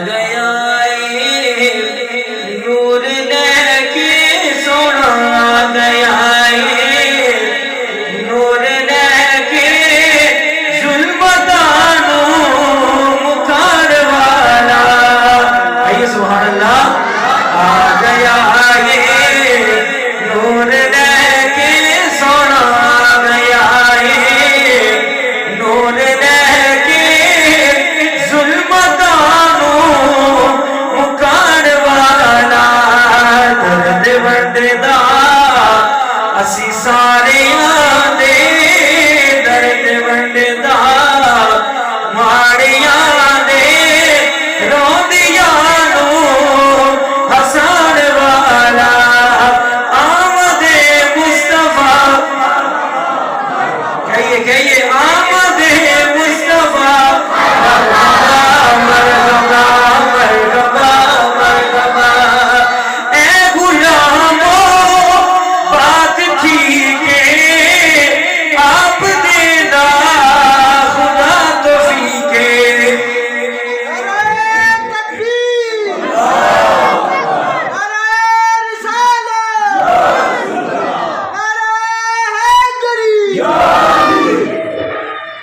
گیا نور لے کے سونا گیا نور لے کے ظلمتانو مکھار والا آئیے سبحان اللہ آ گیا نور لے کے سونا گیا نور لے کے ظلمتانو مکھار والا درد وڈدا اسی سارے دے درد وڈدا ماڑیاں دے روندیاں نو ہسان والا آمد مصطفیٰ کہیے آمد مصطفیٰ مرحبا مرحبا مرحبا اے غلامو بات ٹھیک ہے آپ دینا خدا توفیق ہے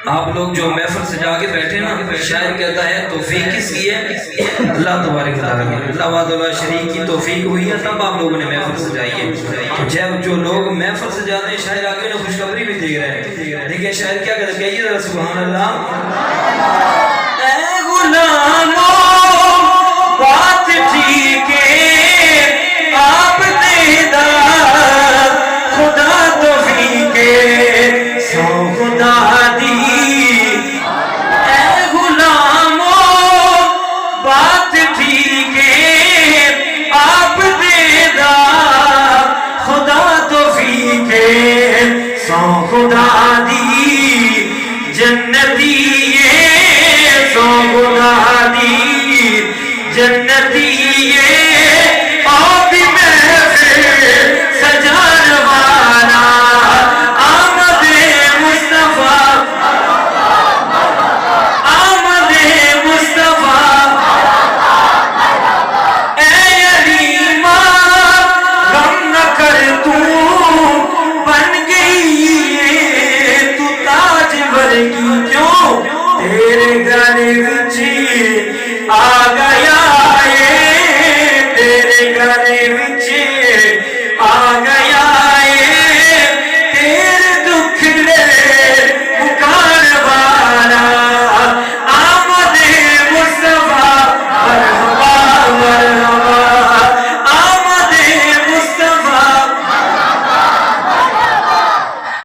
آپ لوگ جو محفل سجا کے بیٹھے نا شاعر کہتا ہے توفیق کس کی ہے اللہ تبارک تعالیٰ کی اللہ وحدہ لا شریک کی توفیق ہوئی ہے تب آپ لوگوں نے محفل سجائی ہے جب جو لوگ محفل سجاتے ہیں شاعر آگے انہیں خوشخبری بھی دے رہے ہیں دیکھیں شاعر کیا کہتا ہے کہیے ذرا سبحان اللہ اے غلامو بات ٹھیک ہے آپ دیدا خدا توفیق ہے سو خدا دی اے غلامو بات ٹھیک ہے آپ دیدا خدا توفیق ہے سو خدا دی جنتی ہے سو خدا دی جنتی ہے